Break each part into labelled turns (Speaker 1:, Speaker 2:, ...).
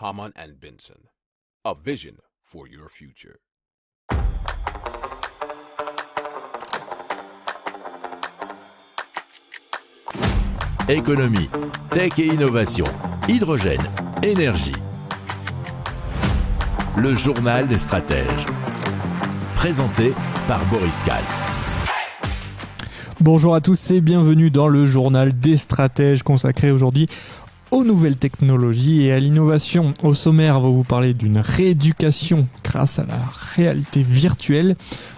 Speaker 1: Hamann and Benson, a vision for your future.
Speaker 2: Économie, tech et innovation, hydrogène, énergie. Le journal des stratèges. Présenté par Boris Kalt.
Speaker 3: Bonjour à tous et bienvenue dans le journal des stratèges consacré aujourd'hui aux nouvelles technologies et à l'innovation. Au sommaire, on va vous parler d'une rééducation grâce à la réalité virtuelle,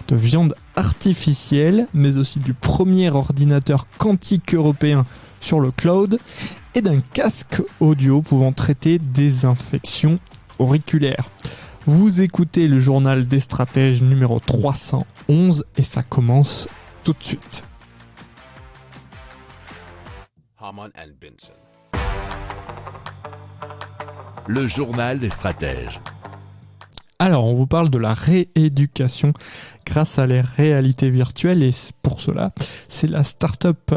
Speaker 3: de viande artificielle, mais aussi du premier ordinateur quantique européen sur le cloud et d'un casque audio pouvant traiter des infections auriculaires. Vous écoutez le journal des stratèges numéro 311 et ça commence tout de suite.
Speaker 1: Hamann and Benson.
Speaker 2: Le journal des stratèges.
Speaker 3: Alors, on vous parle de la rééducation grâce à la réalité virtuelle et pour cela, c'est la startup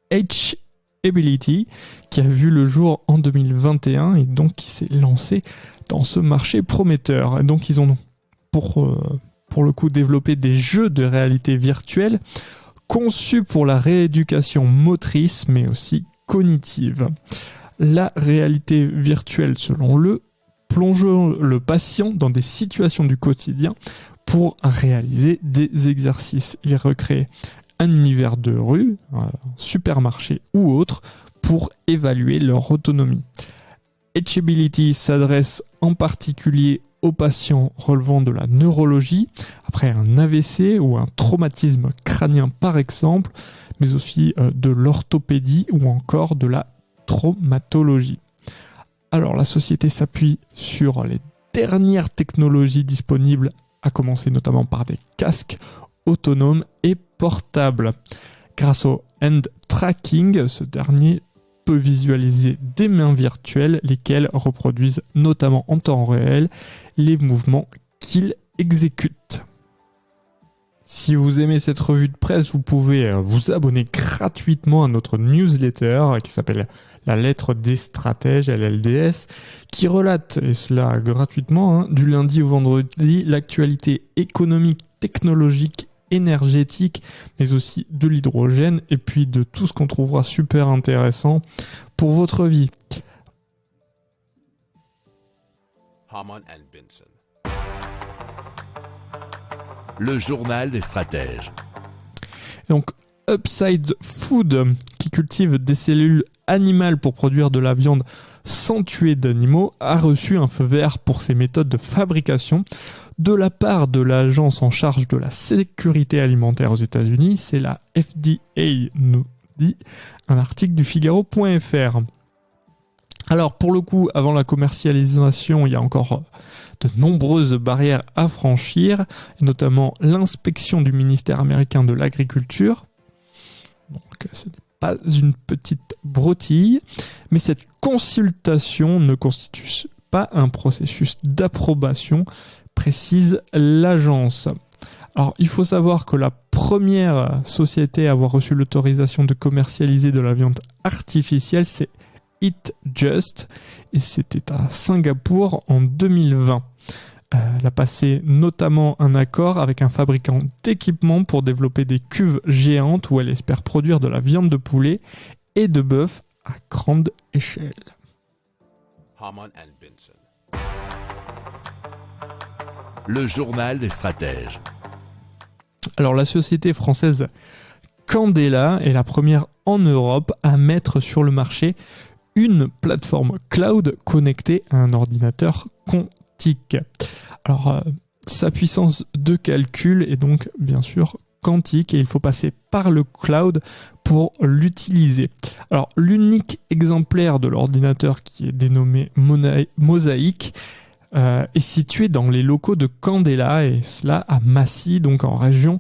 Speaker 3: H-Ability qui a vu le jour en 2021 et donc qui s'est lancée dans ce marché prometteur. Et donc, ils ont pour le coup développé des jeux de réalité virtuelle conçus pour la rééducation motrice mais aussi cognitive. La réalité virtuelle, selon eux, plonge le patient dans des situations du quotidien pour réaliser des exercices. Il recrée un univers de rue, un supermarché ou autre pour évaluer leur autonomie. H-Ability s'adresse en particulier aux patients relevant de la neurologie, après un AVC ou un traumatisme crânien par exemple, mais aussi de l'orthopédie ou encore de la traumatologie. Alors la société s'appuie sur les dernières technologies disponibles, à commencer notamment par des casques autonomes et portables. Grâce au hand tracking, ce dernier peut visualiser des mains virtuelles, lesquelles reproduisent notamment en temps réel les mouvements qu'il exécute. Si vous aimez cette revue de presse, vous pouvez vous abonner gratuitement à notre newsletter qui s'appelle La Lettre des Stratèges, LLDS, qui relate, et cela gratuitement, du lundi au vendredi, l'actualité économique, technologique, énergétique, mais aussi de l'hydrogène, et puis de tout ce qu'on trouvera super intéressant pour votre vie.
Speaker 1: Hamann and Benson.
Speaker 2: Le journal des stratèges.
Speaker 3: Donc, Upside Food, qui cultive des cellules animales pour produire de la viande sans tuer d'animaux, a reçu un feu vert pour ses méthodes de fabrication de la part de l'agence en charge de la sécurité alimentaire aux États-Unis. C'est la FDA, nous dit un article du Figaro.fr. Alors, pour le coup, avant la commercialisation, il y a encore de nombreuses barrières à franchir, notamment l'inspection du ministère américain de l'Agriculture. Donc, ce n'est pas une petite broutille, mais cette consultation ne constitue pas un processus d'approbation, précise l'agence. Alors, il faut savoir que la première société à avoir reçu l'autorisation de commercialiser de la viande artificielle, c'est Eat Just, et c'était à Singapour en 2020. Elle a passé notamment un accord avec un fabricant d'équipements pour développer des cuves géantes où elle espère produire de la viande de poulet et de bœuf à grande échelle.
Speaker 1: Hamann and Benson.
Speaker 2: Le journal des stratèges.
Speaker 3: Alors la société française Candela est la première en Europe à mettre sur le marché une plateforme cloud connectée à un ordinateur quantique. Alors, sa puissance de calcul est donc bien sûr quantique et il faut passer par le cloud pour l'utiliser. Alors, l'unique exemplaire de l'ordinateur qui est dénommé Mosaic est situé dans les locaux de Candela et cela à Massy, donc en région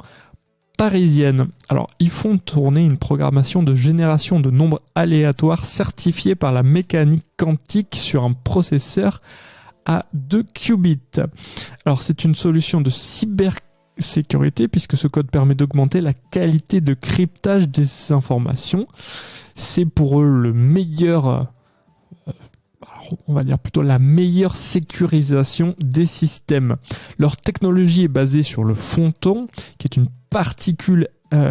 Speaker 3: parisienne. Alors, ils font tourner une programmation de génération de nombres aléatoires certifiée par la mécanique quantique sur un processeur à 2 qubits. Alors, c'est une solution de cybersécurité puisque ce code permet d'augmenter la qualité de cryptage des informations. C'est pour eux le meilleur on va dire plutôt la meilleure sécurisation des systèmes. Leur technologie est basée sur le photon, qui est une particule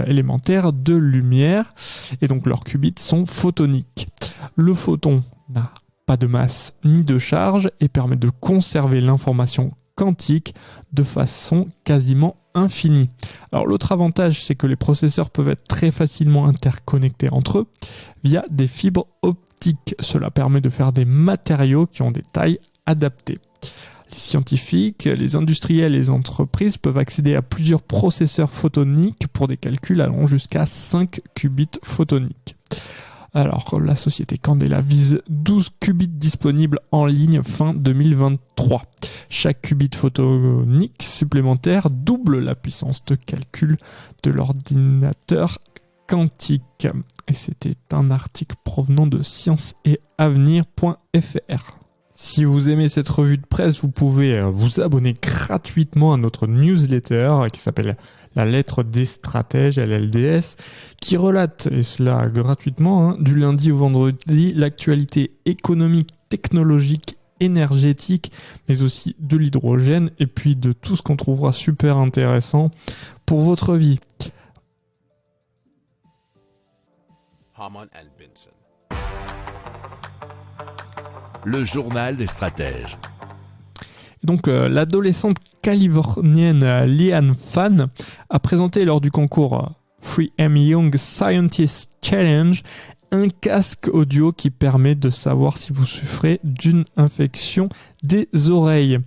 Speaker 3: élémentaire de lumière, et donc leurs qubits sont photoniques. Le photon n'a pas de masse ni de charge et permet de conserver l'information quantique de façon quasiment infinie. Alors l'autre avantage, c'est que les processeurs peuvent être très facilement interconnectés entre eux via des fibres optiques. Cela permet de faire des matériaux qui ont des tailles adaptées. Les scientifiques, les industriels et les entreprises peuvent accéder à plusieurs processeurs photoniques pour des calculs allant jusqu'à 5 qubits photoniques. Alors, la société Candela vise 12 qubits disponibles en ligne fin 2023. Chaque qubit photonique supplémentaire double la puissance de calcul de l'ordinateur quantique. Et c'était un article provenant de scienceetavenir.fr. Si vous aimez cette revue de presse, vous pouvez vous abonner gratuitement à notre newsletter qui s'appelle La lettre des stratèges, LLDS, qui relate, et cela gratuitement, du lundi au vendredi, l'actualité économique, technologique, énergétique, mais aussi de l'hydrogène, et puis de tout ce qu'on trouvera super intéressant pour votre vie.
Speaker 1: Harman and Benson.
Speaker 2: Le journal des stratèges.
Speaker 3: Donc, l'adolescente californienne Leanne Fan a présenté lors du concours 3M Young Scientist Challenge un casque audio qui permet de savoir si vous souffrez d'une infection des oreilles.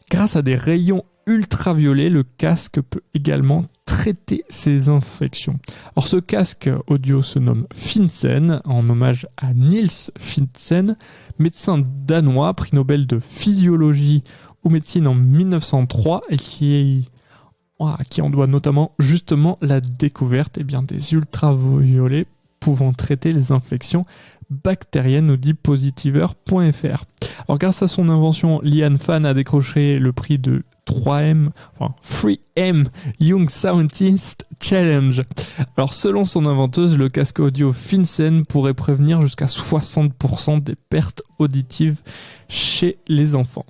Speaker 3: Grâce à des rayons ultraviolets, le casque peut également traiter ces infections. Alors ce casque audio se nomme Finsen, en hommage à Niels Finsen, médecin danois, prix Nobel de physiologie ou médecine en 1903 et qui en doit notamment justement la découverte des ultraviolets pouvant traiter les infections bactériennes, nous dit positiveur.fr. Alors grâce à son invention, Leanne Fan a décroché le prix de 3M Young Scientist Challenge. Alors selon son inventeuse, le casque audio Finsen pourrait prévenir jusqu'à 60% des pertes auditives chez les enfants.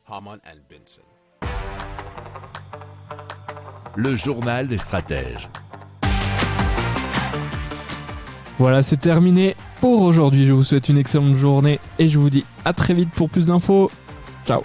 Speaker 1: Harman and Benson.
Speaker 2: Le journal des stratèges.
Speaker 3: Voilà, c'est terminé pour aujourd'hui. Je vous souhaite une excellente journée et je vous dis à très vite pour plus d'infos. Ciao.